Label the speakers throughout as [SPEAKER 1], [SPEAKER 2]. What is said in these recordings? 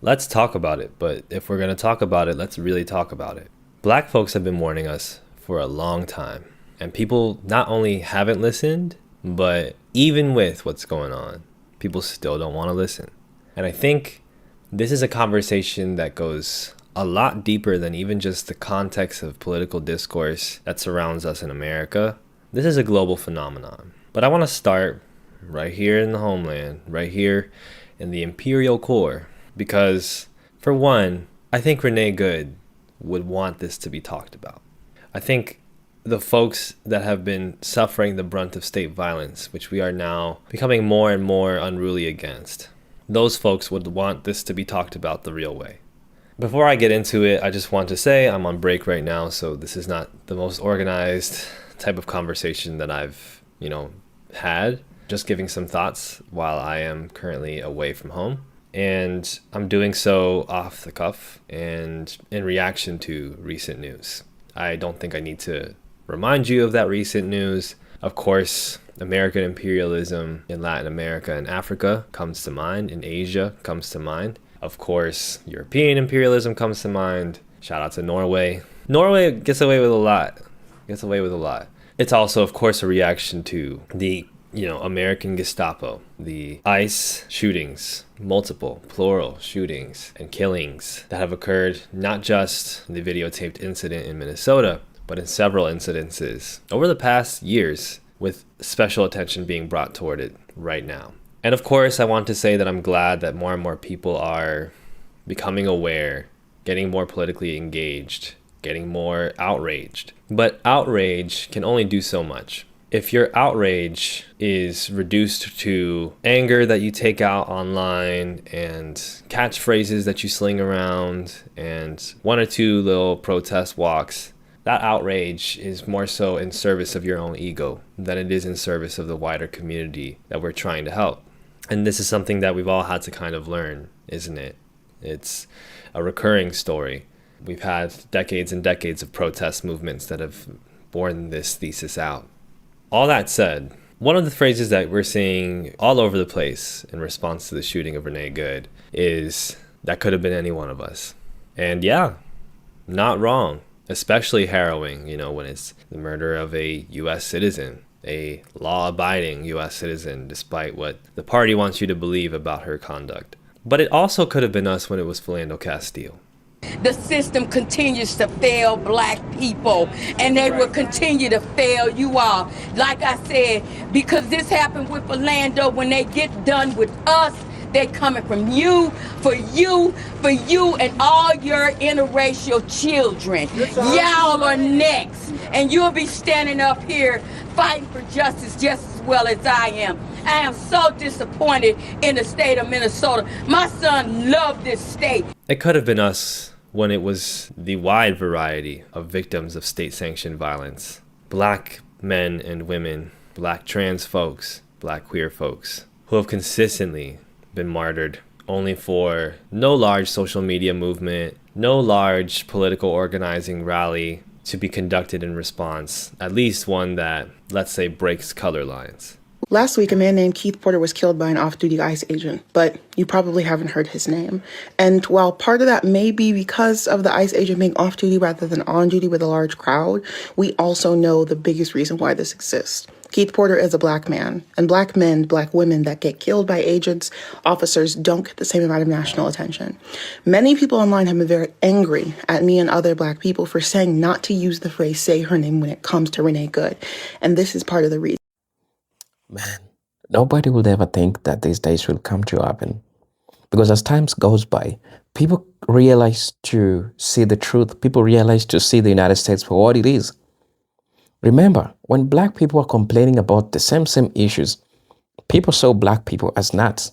[SPEAKER 1] Let's talk about it, but if we're going to talk about it, let's really talk about it. Black folks have been warning us for a long time, and people not only haven't listened, but even with what's going on, people still don't want to listen. And I think this is a conversation that goes a lot deeper than even just the context of political discourse that surrounds us in America. This is a global phenomenon. But I want to start right here in the homeland, right here in the imperial core, because for one, I think Renee Good would want this to be talked about. I think the folks that have been suffering the brunt of state violence, which we are now becoming more and more unruly against, those folks would want this to be talked about the real way. Before I get into it, I just want to say I'm on break right now, so this is not the most organized type of conversation that I've, had. Just giving some thoughts while I am currently away from home. And I'm doing so off the cuff and in reaction to recent news. I don't think I need to remind you of that recent news. Of course, American imperialism in Latin America and Africa comes to mind. In Asia comes to mind. Of course, European imperialism comes to mind. Shout out to Norway. Norway gets away with a lot. It's also, of course, a reaction to the American Gestapo, the ICE shootings, multiple, plural shootings and killings that have occurred, not just the videotaped incident in Minnesota, but in several incidences over the past years, with special attention being brought toward it right now. And of course, I want to say that I'm glad that more and more people are becoming aware, getting more politically engaged, getting more outraged. But outrage can only do so much. If your outrage is reduced to anger that you take out online and catchphrases that you sling around and one or two little protest walks, that outrage is more so in service of your own ego than it is in service of the wider community that we're trying to help. And this is something that we've all had to kind of learn, isn't it? It's a recurring story. We've had decades and decades of protest movements that have borne this thesis out. All that said, one of the phrases that we're seeing all over the place in response to the shooting of Renee Good is, that could have been any one of us. And yeah, not wrong, especially harrowing, when it's the murder of a U.S. citizen, a law-abiding U.S. citizen, despite what the party wants you to believe about her conduct. But it also could have been us when it was Philando Castile.
[SPEAKER 2] The system continues to fail Black people, and they will continue to fail you all. Like I said, because this happened with Philando, when they get done with us, they're coming from you, for you, and all your interracial children. Y'all are next, and you'll be standing up here fighting for justice just as well as I am. I am so disappointed in the state of Minnesota. My son loved this state.
[SPEAKER 1] It could have been us when it was the wide variety of victims of state-sanctioned violence. Black men and women, Black trans folks, Black queer folks, who have consistently been martyred only for no large social media movement, no large political organizing rally to be conducted in response, at least one that, let's say, breaks color lines.
[SPEAKER 3] Last week, a man named Keith Porter was killed by an off-duty ICE agent, but you probably haven't heard his name. And while part of that may be because of the ICE agent being off-duty rather than on-duty with a large crowd, we also know the biggest reason why this exists. Keith Porter is a Black man, and Black men, Black women that get killed by agents, officers, don't get the same amount of national attention. Many people online have been very angry at me and other Black people for saying not to use the phrase "say her name" when it comes to Renee Good, and this is part of the reason.
[SPEAKER 4] Man, nobody would ever think that these days will come to happen. Because as time goes by, people realize to see the truth. People realize to see the United States for what it is. Remember, when Black people were complaining about the same issues, people saw Black people as nuts.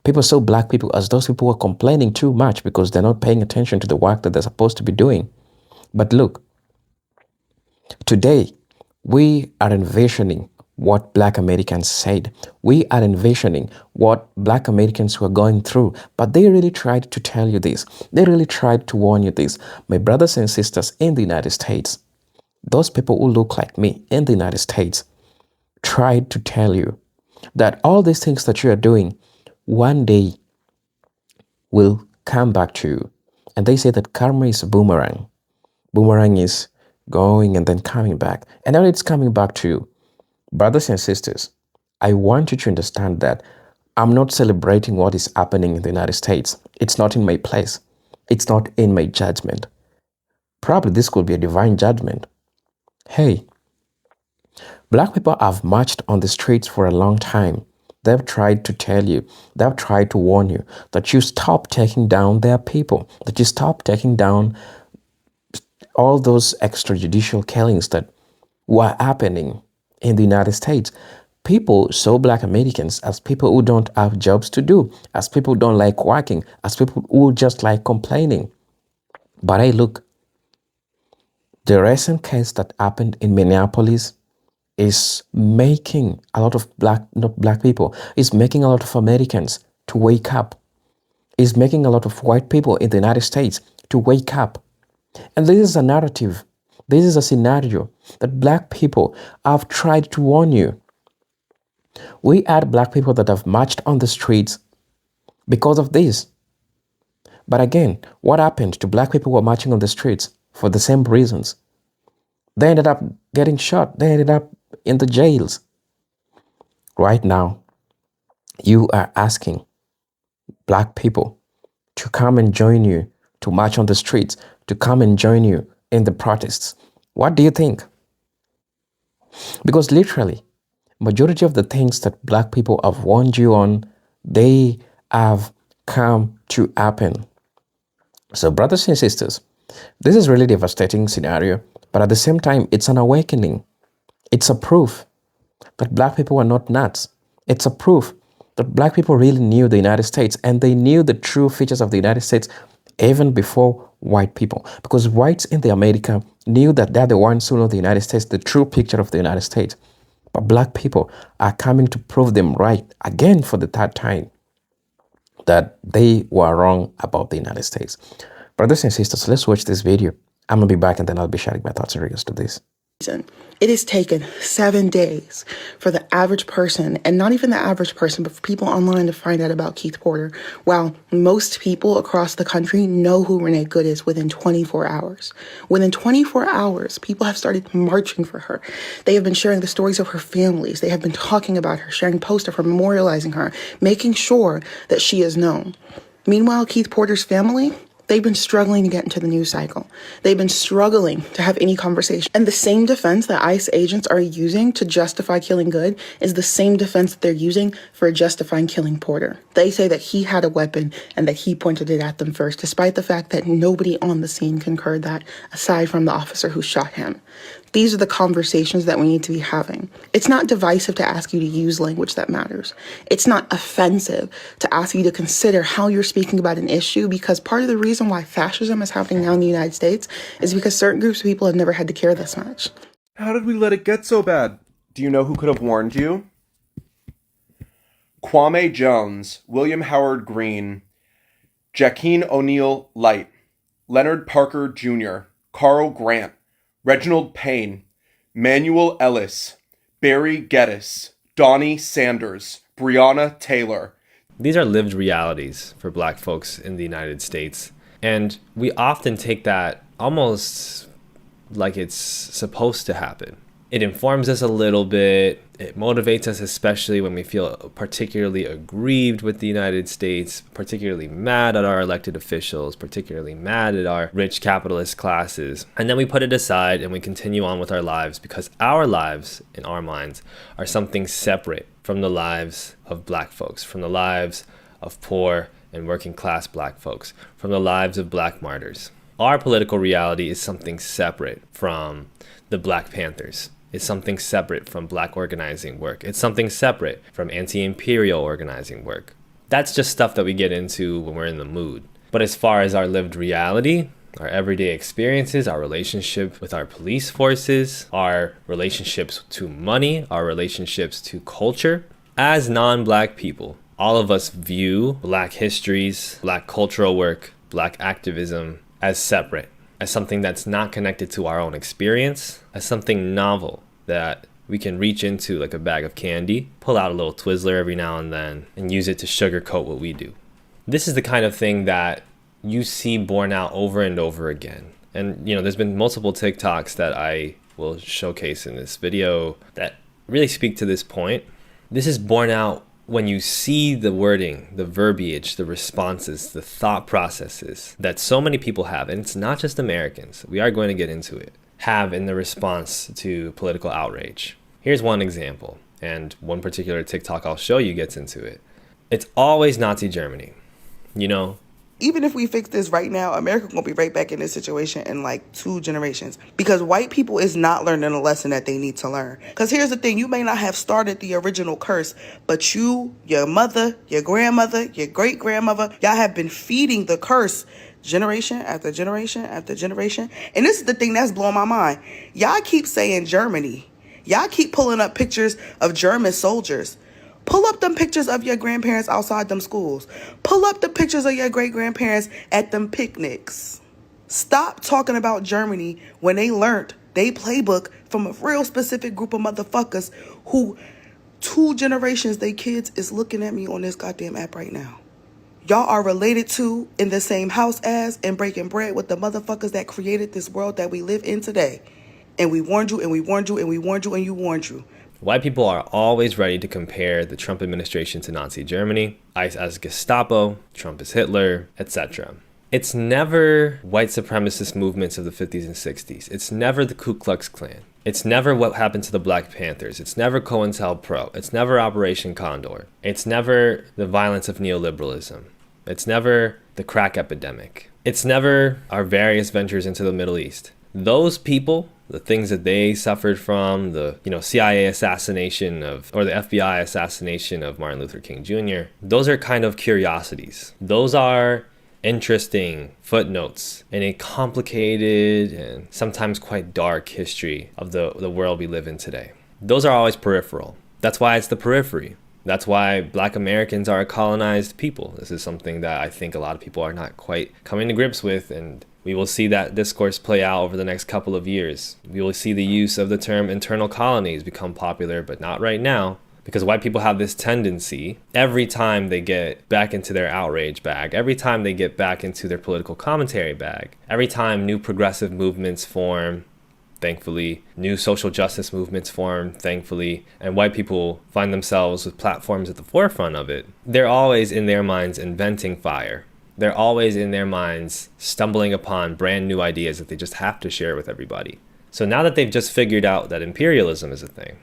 [SPEAKER 4] People saw Black people as those people who were complaining too much because they're not paying attention to the work that they're supposed to be doing. But look, today, we are envisioning what Black Americans said. We are envisioning what Black Americans were going through. But they really tried to tell you this. They really tried to warn you this. My brothers and sisters in the United States, those people who look like me in the United States, tried to tell you that all these things that you are doing one day will come back to you. And they say that karma is a boomerang. Boomerang is going and then coming back. And now it's coming back to you. Brothers and sisters, I want you to understand that I'm not celebrating what is happening in the United States. It's not in my place. It's not in my judgment. Probably this could be a divine judgment. Hey, Black people have marched on the streets for a long time. They've tried to tell you, they've tried to warn you that you stop taking down their people, that you stop taking down all those extrajudicial killings that were happening in the United States. People saw Black Americans as people who don't have jobs to do, as people who don't like working, as people who just like complaining. But hey, look, the recent case that happened in Minneapolis is making a lot of black people, is making a lot of Americans to wake up, is making a lot of white people in the United States to wake up. And this is a narrative, this is a scenario that Black people have tried to warn you. We had Black people that have marched on the streets because of this. But again, what happened to Black people who were marching on the streets for the same reasons? They ended up getting shot. They ended up in the jails. Right now, you are asking Black people to come and join you, to march on the streets, to come and join you in the protests. What do you think? Because literally, majority of the things that Black people have warned you on, they have come to happen. So brothers and sisters, this is really devastating scenario, but at the same time, it's an awakening. It's a proof that Black people are not nuts. It's a proof that Black people really knew the United States, and they knew the true features of the United States even before white people. Because whites in the America knew that they're the ones who know the United States, the true picture of the United States. But Black people are coming to prove them right again for the third time, that they were wrong about the United States. Brothers and sisters, let's watch this video. I'm going to be back and then I'll be sharing my thoughts in regards to this.
[SPEAKER 3] It has taken 7 days for the average person, and not even the average person, but for people online to find out about Keith Porter, while most people across the country know who Renee Good is within 24 hours. Within 24 hours, people have started marching for her. They have been sharing the stories of her families. They have been talking about her, sharing posts of her, memorializing her, making sure that she is known. Meanwhile, Keith Porter's family, they've been struggling to get into the news cycle. They've been struggling to have any conversation. And the same defense that ICE agents are using to justify killing Good is the same defense that they're using for justifying killing Porter. They say that he had a weapon and that he pointed it at them first, despite the fact that nobody on the scene concurred that, aside from the officer who shot him. These are the conversations that we need to be having. It's not divisive to ask you to use language that matters. It's not offensive to ask you to consider how you're speaking about an issue, because part of the reason why fascism is happening now in the United States is because certain groups of people have never had to care this much.
[SPEAKER 5] How did we let it get so bad? Do you know who could have warned you? Kwame Jones, William Howard Green, Jackeen O'Neal Light, Leonard Parker Jr., Carl Grant, Reginald Payne, Manuel Ellis, Barry Geddes, Donnie Sanders, Breonna Taylor.
[SPEAKER 1] These are lived realities for Black folks in the United States. And we often take that almost like it's supposed to happen. It informs us a little bit. It motivates us, especially when we feel particularly aggrieved with the United States, particularly mad at our elected officials, particularly mad at our rich capitalist classes. And then we put it aside and we continue on with our lives, because our lives, in our minds, are something separate from the lives of Black folks, from the lives of poor and working class Black folks, from the lives of Black martyrs. Our political reality is something separate from the Black Panthers. It's something separate from Black organizing work. It's something separate from anti-imperial organizing work. That's just stuff that we get into when we're in the mood. But as far as our lived reality, our everyday experiences, our relationship with our police forces, our relationships to money, our relationships to culture, as non-Black people, all of us view Black histories, Black cultural work, Black activism as separate, as something that's not connected to our own experience, as something novel that we can reach into like a bag of candy, pull out a little Twizzler every now and then, and use it to sugarcoat what we do. This is the kind of thing that you see borne out over and over again. And, there's been multiple TikToks that I will showcase in this video that really speak to this point. This is borne out when you see the wording, the verbiage, the responses, the thought processes that so many people have, and it's not just Americans, we are going to get into it, have in the response to political outrage. Here's one example, and one particular TikTok I'll show you gets into it. It's always Nazi Germany,
[SPEAKER 3] Even if we fix this right now, America gonna be right back in this situation in like 2 generations. Because white people is not learning a lesson that they need to learn. Because here's the thing, you may not have started the original curse, but you, your mother, your grandmother, your great-grandmother, y'all have been feeding the curse generation after generation after generation. And this is the thing that's blowing my mind. Y'all keep saying Germany. Y'all keep pulling up pictures of German soldiers. Pull up them pictures of your grandparents outside them schools. Pull up the pictures of your great-grandparents at them picnics. Stop talking about Germany when they learned they playbook from a real specific group of motherfuckers who 2 generations they kids is looking at me on this goddamn app right now. Y'all are related to, in the same house as, and breaking bread with the motherfuckers that created this world that we live in today. And we warned you, and we warned you, and we warned you, and you warned you.
[SPEAKER 1] White people are always ready to compare the Trump administration to Nazi Germany, ICE as Gestapo, Trump as Hitler, etc. It's never white supremacist movements of the 50s and 60s. It's never the Ku Klux Klan. It's never what happened to the Black Panthers. It's never COINTELPRO. It's never Operation Condor. It's never the violence of neoliberalism. It's never the crack epidemic. It's never our various ventures into the Middle East. Those people, the things that they suffered from, the CIA assassination or the FBI assassination of Martin Luther King Jr., those are kind of curiosities. Those are interesting footnotes in a complicated and sometimes quite dark history of the world we live in today. Those are always peripheral. That's why it's the periphery. That's why Black Americans are a colonized people. This is something that I think a lot of people are not quite coming to grips with, and we will see that discourse play out over the next couple of years. We will see the use of the term internal colonies become popular, but not right now, because white people have this tendency, every time they get back into their outrage bag, every time they get back into their political commentary bag, every time new progressive movements form, thankfully, new social justice movements form, thankfully, and white people find themselves with platforms at the forefront of it, they're always in their minds inventing fire. They're always in their minds stumbling upon brand new ideas that they just have to share with everybody. So now that they've just figured out that imperialism is a thing,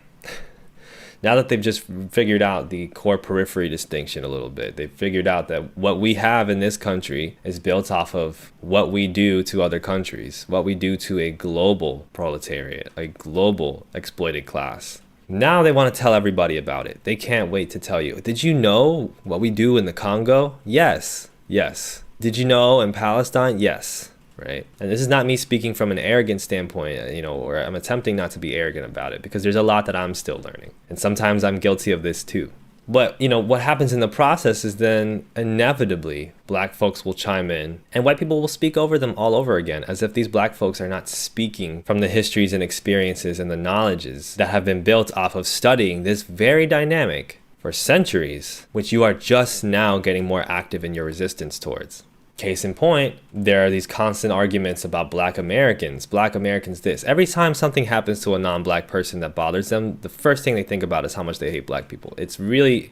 [SPEAKER 1] now that they've just figured out the core periphery distinction a little bit, they've figured out that what we have in this country is built off of what we do to other countries, what we do to a global proletariat, a global exploited class. Now they want to tell everybody about it. They can't wait to tell you. Did you know what we do in the Congo? Yes. Yes. Did you know in Palestine? Yes. Right. And this is not me speaking from an arrogant standpoint, or I'm attempting not to be arrogant about it, because there's a lot that I'm still learning. And sometimes I'm guilty of this too. But, what happens in the process is then inevitably Black folks will chime in and white people will speak over them all over again, as if these Black folks are not speaking from the histories and experiences and the knowledges that have been built off of studying this very dynamic for centuries, which you are just now getting more active in your resistance towards. Case in point, there are these constant arguments about Black Americans this. Every time something happens to a non-Black person that bothers them, the first thing they think about is how much they hate Black people. It's really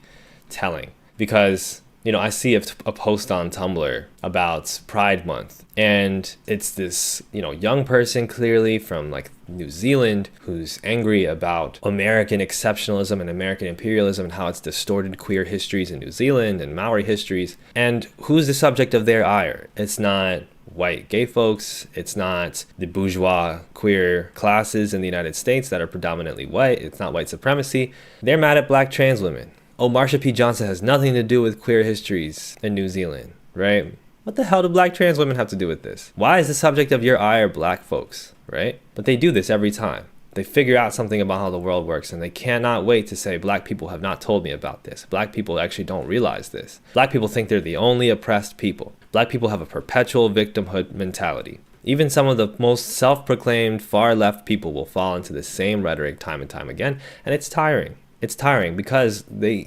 [SPEAKER 1] telling because, I see a post on Tumblr about Pride Month, and it's this, young person clearly from like New Zealand who's angry about American exceptionalism and American imperialism and how it's distorted queer histories in New Zealand and Maori histories. And who's the subject of their ire? It's not white gay folks. It's not the bourgeois queer classes in the United States that are predominantly white. It's not white supremacy. They're mad at Black trans women. Oh, Marsha P. Johnson has nothing to do with queer histories in New Zealand, right? What the hell do Black trans women have to do with this? Why is the subject of your ire Black folks, right? But they do this every time. They figure out something about how the world works, and they cannot wait to say, Black people have not told me about this. Black people actually don't realize this. Black people think they're the only oppressed people. Black people have a perpetual victimhood mentality. Even some of the most self-proclaimed far-left people will fall into the same rhetoric time and time again, and it's tiring. It's tiring because they,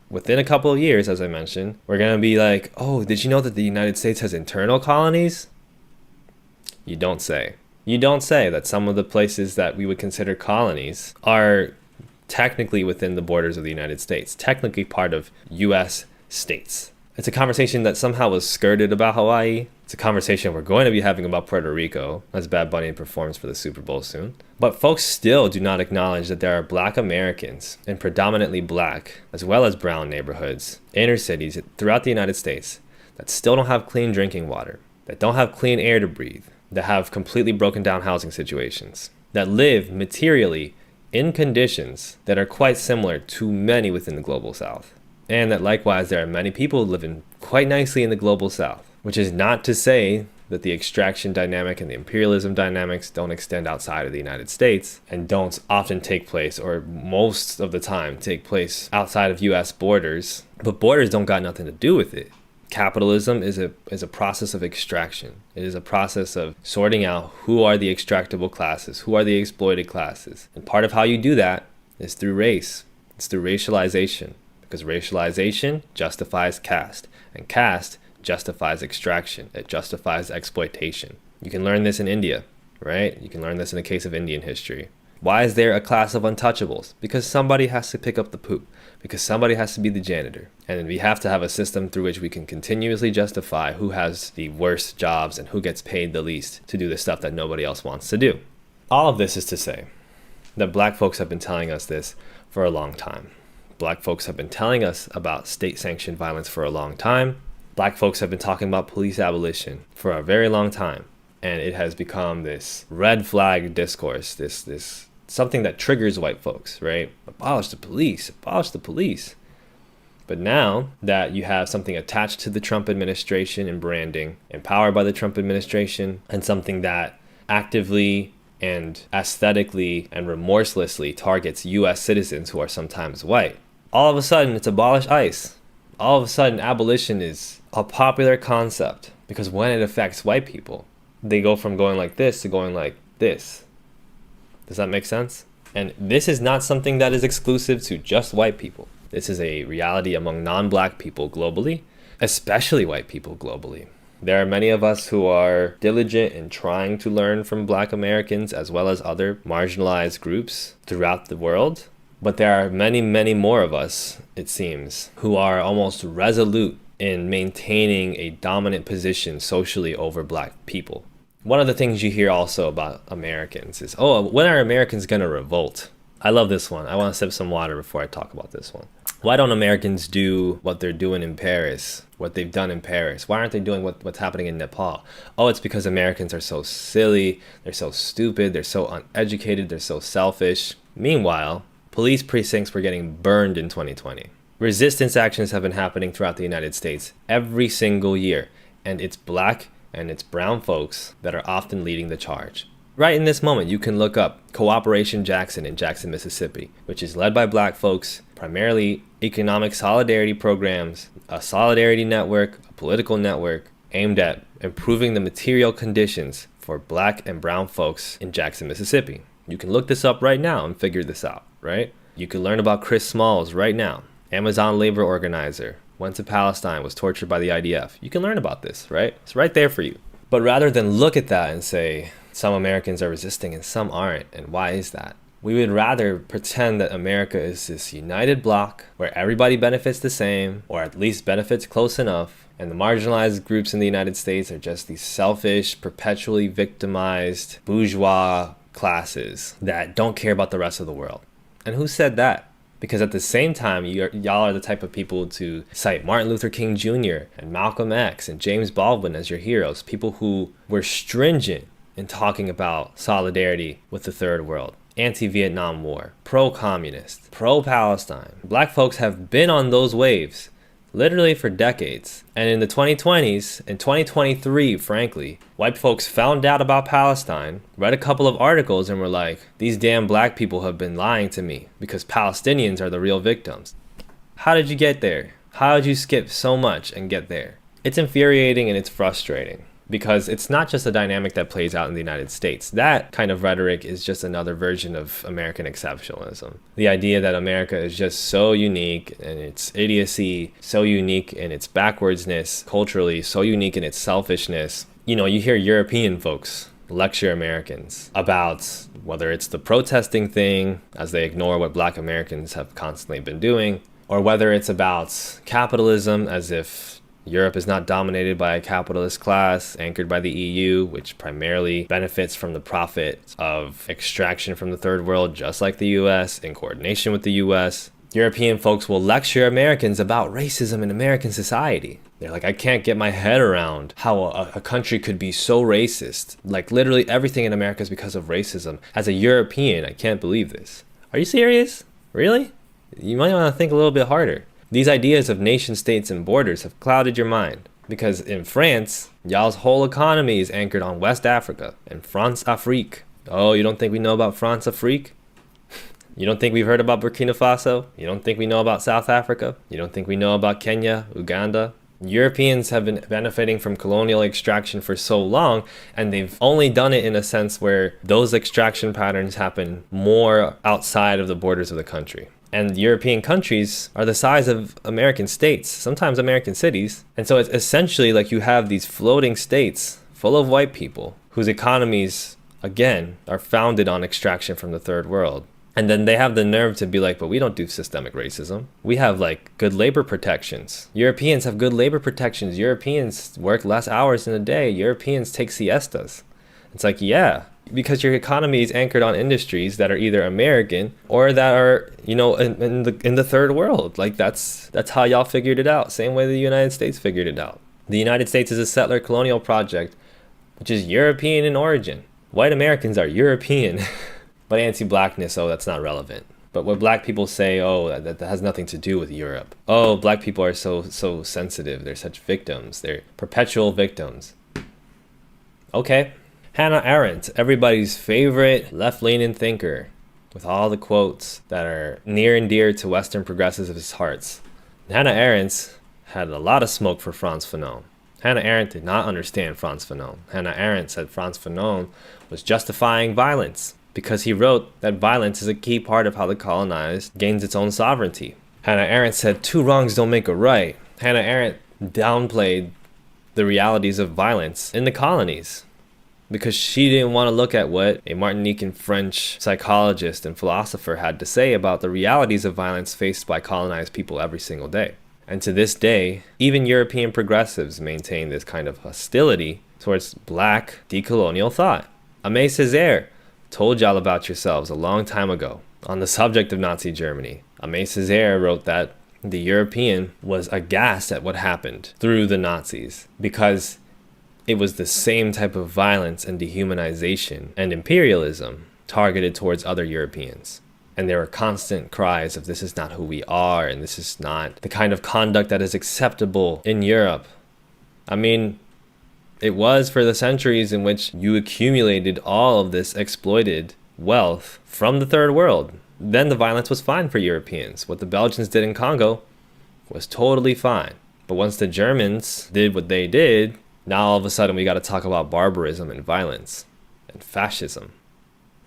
[SPEAKER 1] within a couple of years, as I mentioned, we're going to be like, oh, did you know that the United States has internal colonies? You don't say. You don't say that some of the places that we would consider colonies are technically within the borders of the United States, technically part of U.S. states. It's a conversation that somehow was skirted about Hawaii. It's a conversation we're going to be having about Puerto Rico as Bad Bunny performs for the Super Bowl soon. But folks still do not acknowledge that there are Black Americans in predominantly Black as well as brown neighborhoods, inner cities throughout the United States that still don't have clean drinking water, that don't have clean air to breathe, that have completely broken down housing situations, that live materially in conditions that are quite similar to many within the Global South. And that likewise, there are many people living quite nicely in the Global South, which is not to say that the extraction dynamic and the imperialism dynamics don't extend outside of the United States and don't often take place, or most of the time take place outside of US borders. But borders don't got nothing to do with it. Capitalism is a process of extraction. It is a process of sorting out who are the extractable classes, who are the exploited classes. And part of how you do that is through race. It's through racialization. Because racialization justifies caste, and caste justifies extraction. It justifies exploitation. You can learn this in India, right? You can learn this in the case of Indian history. Why is there a class of untouchables? Because somebody has to pick up the poop. Because somebody has to be the janitor. And we have to have a system through which we can continuously justify who has the worst jobs and who gets paid the least to do the stuff that nobody else wants to do. All of this is to say that Black folks have been telling us this for a long time. Black folks have been telling us about state-sanctioned violence for a long time. Black folks have been talking about police abolition for a very long time. And it has become this red flag discourse, this something that triggers white folks, right? Abolish the police, abolish the police. But now that you have something attached to the Trump administration and branding, empowered by the Trump administration, and something that actively and aesthetically and remorselessly targets U.S. citizens who are sometimes white, all of a sudden it's abolish ICE. All of a sudden abolition is a popular concept, because when it affects white people, they go from going like this to going like this. Does that make sense? And this is not something that is exclusive to just white people. This is a reality among non-Black people globally, especially white people globally. There are many of us who are diligent in trying to learn from Black Americans as well as other marginalized groups throughout the world. But there are many, many more of us, it seems, who are almost resolute in maintaining a dominant position socially over Black people. One of the things you hear also about Americans is, oh, when are Americans going to revolt? I love this one. I want to sip some water before I talk about this one. Why don't Americans do what they're doing in Paris, what they've done in Paris? Why aren't they doing what's happening in Nepal? Oh, it's because Americans are so silly, they're so stupid, they're so uneducated, they're so selfish. Meanwhile, police precincts were getting burned in 2020. Resistance actions have been happening throughout the United States every single year, and it's Black and it's brown folks that are often leading the charge. Right in this moment, you can look up Cooperation Jackson in Jackson, Mississippi, which is led by Black folks, primarily economic solidarity programs, a solidarity network, a political network aimed at improving the material conditions for Black and brown folks in Jackson, Mississippi. You can look this up right now and figure this out, right? You can learn about Chris Smalls right now, Amazon labor organizer, went to Palestine, was tortured by the IDF. You can learn about this, right? It's right there for you. But rather than look at that and say, some Americans are resisting and some aren't, and why is that? We would rather pretend that America is this united bloc where everybody benefits the same, or at least benefits close enough, and the marginalized groups in the United States are just these selfish, perpetually victimized bourgeois classes that don't care about the rest of the world. And who said that? Because at the same time, y'all are the type of people to cite Martin Luther King Jr. and Malcolm X and James Baldwin as your heroes, people who were stringent in talking about solidarity with the third world, anti-Vietnam War, pro-communist, pro-Palestine. Black folks have been on those waves literally for decades. And in the 2020s, in 2023, frankly, white folks found out about Palestine, read a couple of articles, and were like, these damn Black people have been lying to me because Palestinians are the real victims. How did you get there? How did you skip so much and get there? It's infuriating and it's frustrating. because it's not just a dynamic that plays out in the United States. That kind of rhetoric is just another version of American exceptionalism. The idea that America is just so unique in its idiocy, so unique in its backwardsness, culturally, so unique in its selfishness. You know, you hear European folks lecture Americans about whether it's the protesting thing, as they ignore what Black Americans have constantly been doing, or whether it's about capitalism, as if Europe is not dominated by a capitalist class anchored by the EU, which primarily benefits from the profit of extraction from the third world, just like the US, in coordination with the US. European folks will lecture Americans about racism in American society. They're like, I can't get my head around how a country could be so racist. Like, literally everything in America is because of racism. As a European, I can't believe this. Are you serious? Really? You might want to think a little bit harder. These ideas of nation states and borders have clouded your mind. Because in France, y'all's whole economy is anchored on West Africa and France Afrique. Oh, you don't think we know about France Afrique? You don't think we've heard about Burkina Faso? You don't think we know about South Africa? You don't think we know about Kenya, Uganda? Europeans have been benefiting from colonial extraction for so long, and they've only done it in a sense where those extraction patterns happen more outside of the borders of the country. And European countries are the size of American states, sometimes American cities. And so it's essentially like you have these floating states full of white people whose economies, again, are founded on extraction from the third world. And then they have the nerve to be like, but we don't do systemic racism. We have like good labor protections. Europeans have good labor protections. Europeans work less hours in a day. Europeans take siestas. It's like, yeah, because your economy is anchored on industries that are either American or that are, you know, in the third world. Like that's how y'all figured it out. Same way the United States figured it out. The United States is a settler-colonial project, which is European in origin. White Americans are European. But anti-blackness, oh, that's not relevant. But what black people say, oh, that has nothing to do with Europe. Oh, black people are so sensitive. They're such victims. They're perpetual victims. Okay. Hannah Arendt, everybody's favorite left-leaning thinker, with all the quotes that are near and dear to Western progressives' hearts. Hannah Arendt had a lot of smoke for Frantz Fanon. Hannah Arendt did not understand Frantz Fanon. Hannah Arendt said Frantz Fanon was justifying violence, because he wrote that violence is a key part of how the colonized gains its own sovereignty. Hannah Arendt said, 2 wrongs don't make a right. Hannah Arendt downplayed the realities of violence in the colonies because she didn't want to look at what a Martinican French psychologist and philosopher had to say about the realities of violence faced by colonized people every single day. And to this day, even European progressives maintain this kind of hostility towards black decolonial thought. Aimé Césaire told y'all about yourselves a long time ago on the subject of Nazi Germany. Aimé Césaire wrote that the European was aghast at what happened through the Nazis because it was the same type of violence and dehumanization and imperialism targeted towards other Europeans. And there were constant cries of this is not who we are and this is not the kind of conduct that is acceptable in Europe. I mean, it was for the centuries in which you accumulated all of this exploited wealth from the third world. Then the violence was fine for Europeans. What the Belgians did in Congo was totally fine. But once the Germans did what they did, now all of a sudden we got to talk about barbarism and violence and fascism.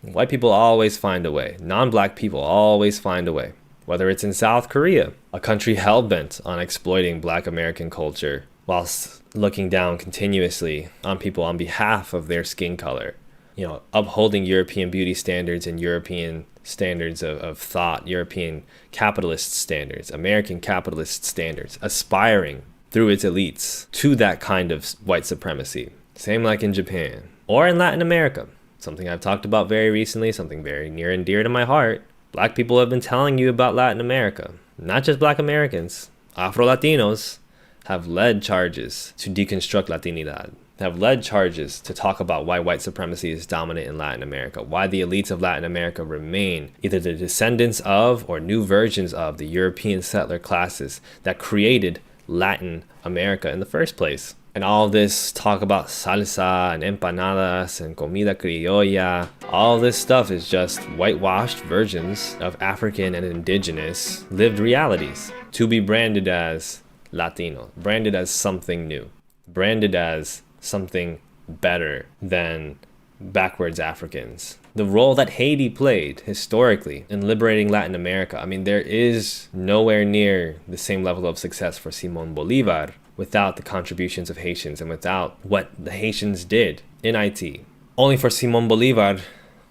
[SPEAKER 1] White people always find a way. Non-black people always find a way. Whether it's in South Korea, a country hell-bent on exploiting black American culture whilst looking down continuously on people on behalf of their skin color, you know, upholding European beauty standards and European standards of thought, European capitalist standards, American capitalist standards, aspiring through its elites to that kind of white supremacy. Same like in Japan or in Latin America, something I've talked about very recently, something very near and dear to my heart. Black people have been telling you about Latin America, not just black Americans, Afro-Latinos have led charges to deconstruct Latinidad, have led charges to talk about why white supremacy is dominant in Latin America, why the elites of Latin America remain either the descendants of or new versions of the European settler classes that created Latin America in the first place. And all this talk about salsa and empanadas and comida criolla, all this stuff is just whitewashed versions of African and indigenous lived realities to be branded as Latino, branded as something new, branded as something better than backwards Africans. The role that Haiti played historically in liberating Latin America, I mean, there is nowhere near the same level of success for Simon Bolivar without the contributions of Haitians and without what the Haitians did in Haiti. Only for Simon Bolivar,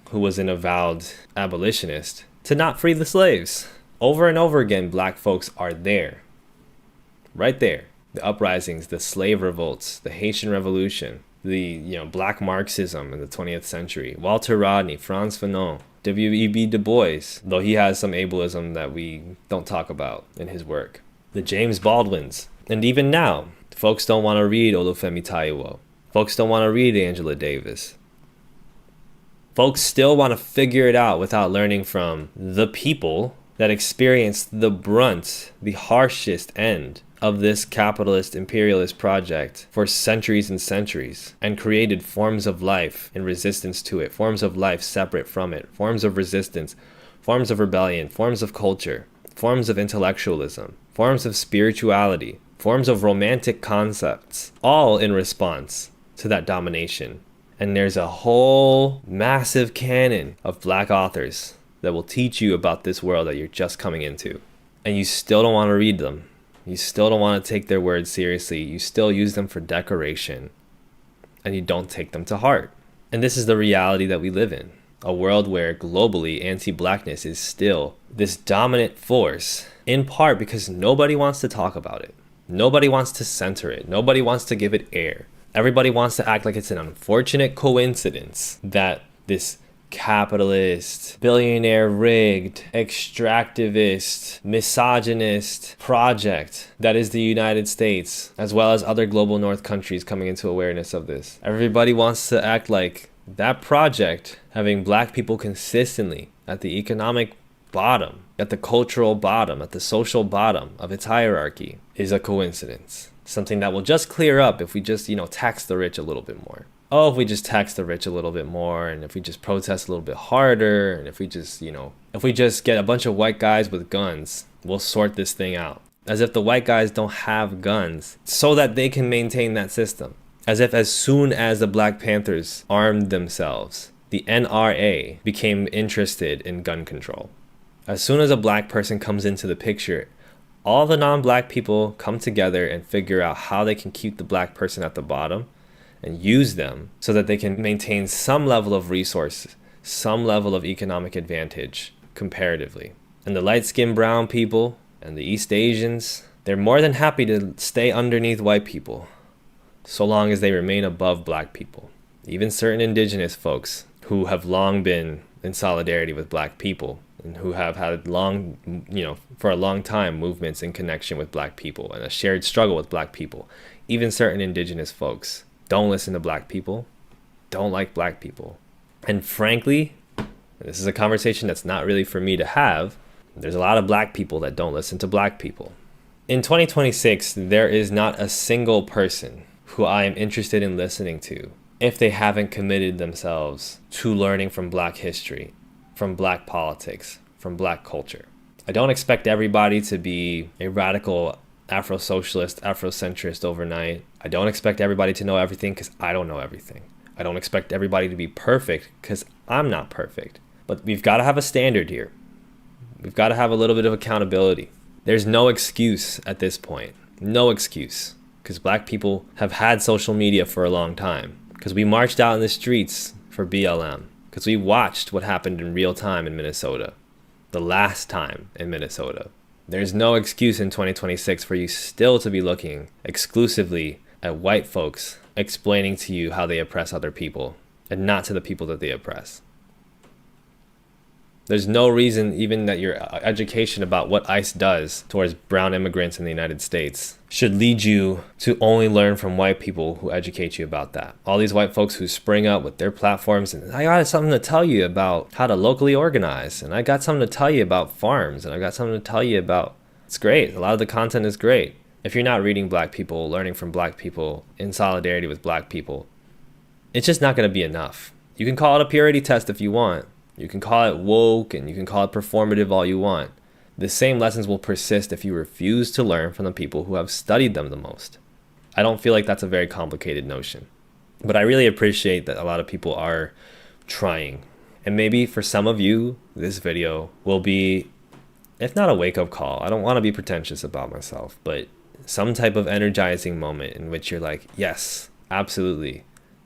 [SPEAKER 1] who was an avowed abolitionist, to not free the slaves. Over and over again, black folks are there. Right there. The uprisings, the slave revolts, the Haitian Revolution, the black Marxism in the 20th century, Walter Rodney, Frantz Fanon, W.E.B. Du Bois, though he has some ableism that we don't talk about in his work, the James Baldwins. And even now, folks don't want to read Olufemi Taiwo. Folks don't want to read Angela Davis. Folks still want to figure it out without learning from the people that experienced the brunt, the harshest end of this capitalist imperialist project for centuries and centuries, and created forms of life in resistance to it, forms of life separate from it, forms of resistance, forms of rebellion, forms of culture, forms of intellectualism, forms of spirituality, forms of romantic concepts, all in response to that domination. And there's a whole massive canon of black authors that will teach you about this world that you're just coming into. And you still don't want to read them. You still don't want to take their words seriously. You still use them for decoration. And you don't take them to heart. And this is the reality that we live in. A world where globally anti-blackness is still this dominant force, in part because nobody wants to talk about it. Nobody wants to center it. Nobody wants to give it air. Everybody wants to act like it's an unfortunate coincidence that this capitalist, billionaire rigged, extractivist, misogynist project that is the United States, as well as other global north countries coming into awareness of this. Everybody wants to act like that project, having black people consistently at the economic bottom, at the cultural bottom, at the social bottom of its hierarchy, is a coincidence. Something that will just clear up if we just, tax the rich a little bit more. Oh, if we just tax the rich a little bit more, and if we just protest a little bit harder, and if we just, if we just get a bunch of white guys with guns, we'll sort this thing out. As if the white guys don't have guns so that they can maintain that system. As if as soon as the Black Panthers armed themselves, the NRA became interested in gun control. As soon as a black person comes into the picture, all the non-black people come together and figure out how they can keep the black person at the bottom and use them so that they can maintain some level of resources, some level of economic advantage comparatively. And the light-skinned brown people and the East Asians, they're more than happy to stay underneath white people so long as they remain above black people. Even certain indigenous folks who have long been in solidarity with black people and who have had long, for a long time, movements in connection with black people and a shared struggle with black people. Even certain indigenous folks don't listen to black people, don't like black people. And frankly, this is a conversation that's not really for me to have. There's a lot of black people that don't listen to black people. In 2026, there is not a single person who I am interested in listening to if they haven't committed themselves to learning from black history, from black politics, from black culture. I don't expect everybody to be a radical Afro-socialist, Afrocentrist overnight. I don't expect everybody to know everything because I don't know everything. I don't expect everybody to be perfect because I'm not perfect. But we've got to have a standard here. We've got to have a little bit of accountability. There's no excuse at this point. No excuse. Because black people have had social media for a long time. Because we marched out in the streets for BLM. Because we watched what happened in real time in Minnesota. The last time in Minnesota. There's no excuse in 2026 for you still to be looking exclusively at white folks explaining to you how they oppress other people and not to the people that they oppress. There's no reason even that your education about what ICE does towards brown immigrants in the United States should lead you to only learn from white people who educate you about that. All these white folks who spring up with their platforms and I got something to tell you about how to locally organize, and I got something to tell you about farms, and I got something to tell you about... It's great. A lot of the content is great. If you're not reading black people, learning from black people, in solidarity with black people, it's just not going to be enough. You can call it a purity test if you want. You can call it woke and you can call it performative all you want. The same lessons will persist if you refuse to learn from the people who have studied them the most. I don't feel like that's a very complicated notion. But I really appreciate that a lot of people are trying. And maybe for some of you, this video will be, if not a wake-up call, I don't want to be pretentious about myself, but some type of energizing moment in which you're like, yes, absolutely.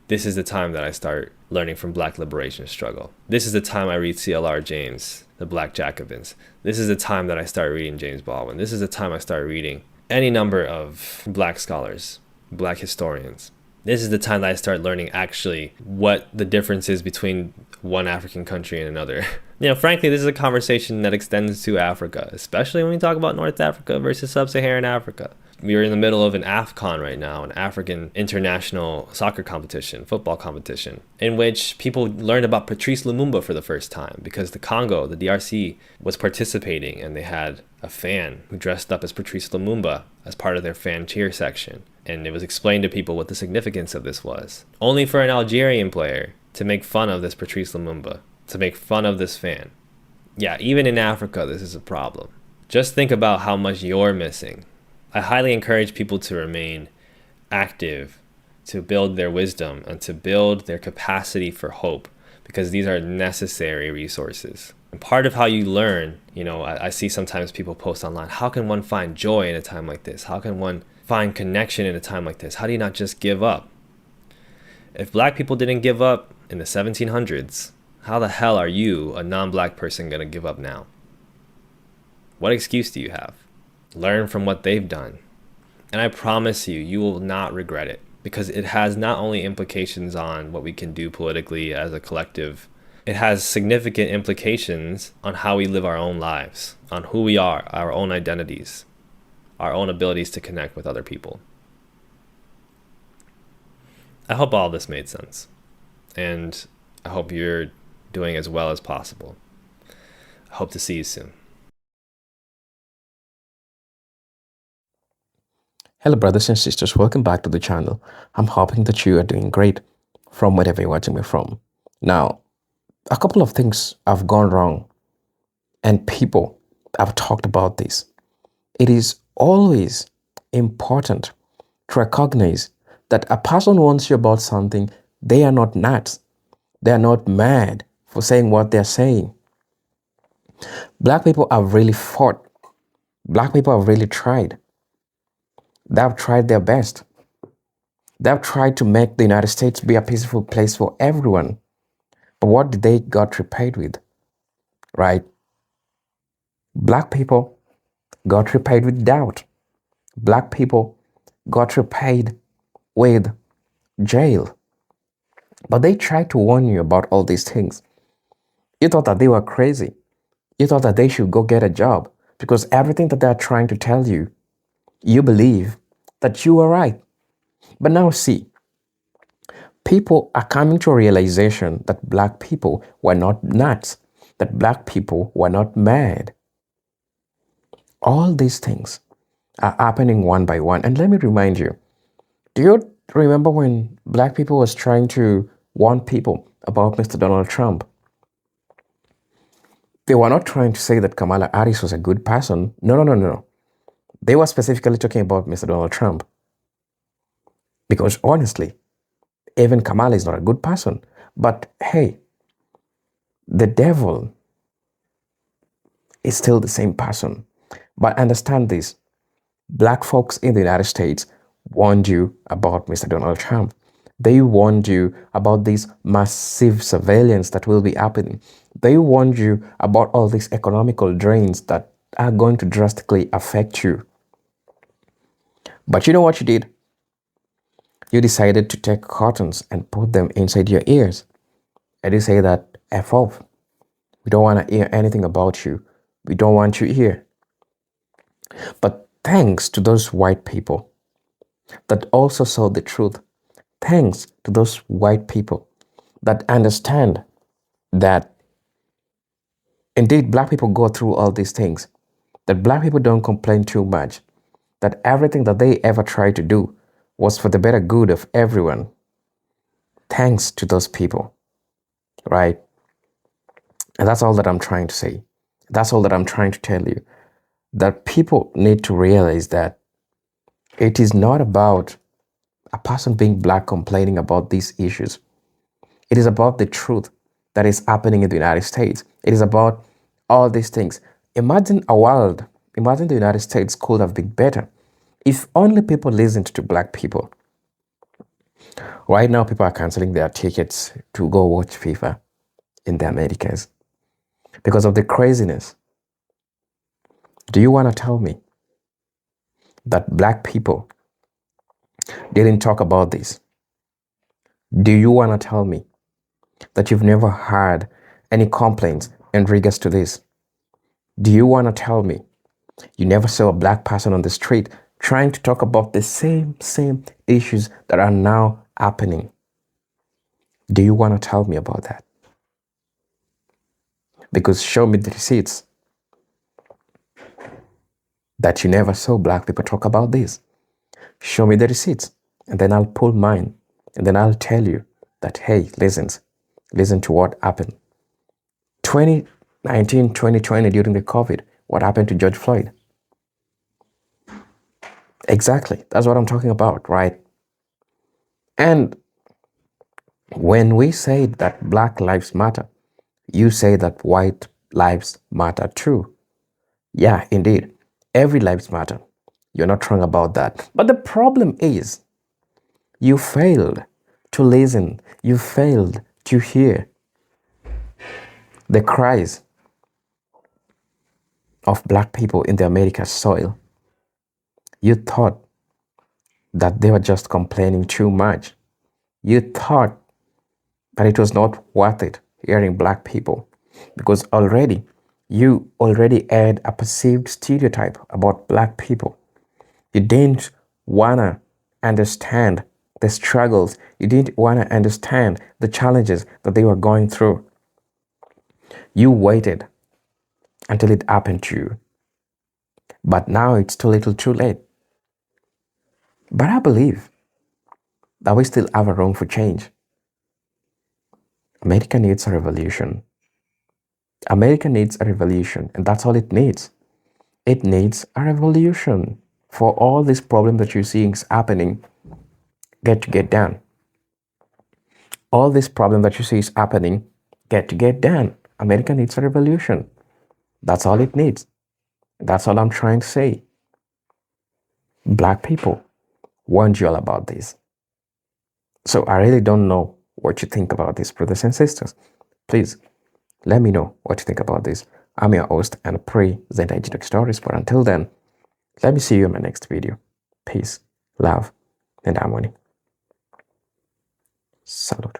[SPEAKER 1] This is the time that I start learning from Black liberation struggle. This is the time I read C.L.R. James, the Black Jacobins. This is the time that I start reading James Baldwin. This is the time I start reading any number of Black scholars, Black historians. This is the time that I start learning actually what the difference is between one African country and another. Frankly, this is a conversation that extends to Africa, especially when we talk about North Africa versus Sub-Saharan Africa. We are in the middle of an AFCON right now, an African international soccer competition, football competition, in which people learned about Patrice Lumumba for the first time because the Congo, the DRC, was participating and they had a fan who dressed up as Patrice Lumumba as part of their fan cheer section. And it was explained to people what the significance of this was. Only for an Algerian player to make fun of this Patrice Lumumba, to make fun of this fan. Yeah, even in Africa, this is a problem. Just think about how much you're missing. I highly encourage people to remain active, to build their wisdom, and to build their capacity for hope, because these are necessary resources. And part of how you learn, I see sometimes people post online, how can one find joy in a time like this? How can one find connection in a time like this? How do you not just give up? If Black people didn't give up in the 1700s, how the hell are you, a non-Black person, going to give up now? What excuse do you have? Learn from what they've done. And I promise you, you will not regret it, because it has not only implications on what we can do politically as a collective, it has significant implications on how we live our own lives, on who we are, our own identities, our own abilities to connect with other people. I hope all this made sense, and I hope you're doing as well as possible. I hope to see you soon.
[SPEAKER 4] Hello brothers and sisters, welcome back to the channel. I'm hoping that you are doing great from wherever you're watching me from. Now, a couple of things have gone wrong and people have talked about this. It is always important to recognize that a person wants you about something, they are not nuts. They are not mad for saying what they're saying. Black people have really fought. Black people have really tried. They've tried their best. They've tried to make the United States be a peaceful place for everyone. But what did they got repaid with? Right? Black people got repaid with doubt. Black people got repaid with jail. But they tried to warn you about all these things. You thought that they were crazy. You thought that they should go get a job because everything that they're trying to tell you, you believe that you are right. But now see, people are coming to a realization that Black people were not nuts, that Black people were not mad. All these things are happening one by one. And let me remind you, do you remember when Black people was trying to warn people about Mr. Donald Trump? They were not trying to say that Kamala Harris was a good person. No. They were specifically talking about Mr. Donald Trump. Because honestly, even Kamala is not a good person. But hey, the devil is still the same person. But understand this, Black folks in the United States warned you about Mr. Donald Trump. They warned you about this massive surveillance that will be happening. They warned you about all these economical drains that are going to drastically affect you. But you know what you did? You decided to take cottons and put them inside your ears. And you say that, F off. We don't want to hear anything about you. We don't want you here. But thanks to those white people that also saw the truth, thanks to those white people that understand that indeed Black people go through all these things, that Black people don't complain too much, that everything that they ever tried to do was for the better good of everyone. Thanks to those people, right? And that's all that I'm trying to say. That's all that I'm trying to tell you. That people need to realize that it is not about a person being black complaining about these issues. It is about the truth that is happening in the United States. It is about all these things. Imagine the United States could have been better if only people listened to black people. Right now, people are canceling their tickets to go watch FIFA in the Americas because of the craziness. Do you want to tell me that black people didn't talk about this? Do you want to tell me that you've never heard any complaints in regards to this? Do you want to tell me you never saw a black person on the street trying to talk about the same issues that are now happening? Do you want to tell me about that? Because show me the receipts that you never saw black people talk about this. Show me the receipts, and then I'll pull mine, and then I'll tell you that, hey, listen to what happened. 2019, 2020, during the COVID, what happened to George Floyd? Exactly, that's what I'm talking about, right? And when we say that Black lives matter, you say that white lives matter too. Yeah, indeed, every lives matter. You're not wrong about that. But the problem is, you failed to listen. You failed to hear the cries of black people in the American soil. You thought that they were just complaining too much. You thought that it was not worth it hearing black people because you already had a perceived stereotype about black people. You didn't want to understand the struggles. You didn't want to understand the challenges that they were going through. You waited until it happened to you. But now it's too little too late. But I believe that we still have a room for change. America needs a revolution. America needs a revolution, and that's all it needs. It needs a revolution for all these problems that you're seeing happening get done. All this problem that you see is happening get done. America needs a revolution. That's all it needs. That's all I'm trying to say. Black people warned you all about this. So I really don't know what you think about this, brothers and sisters. Please let me know what you think about this. I'm your host and presenter Agent Stories. But until then, let me see you in my next video. Peace, love, and harmony. Salute.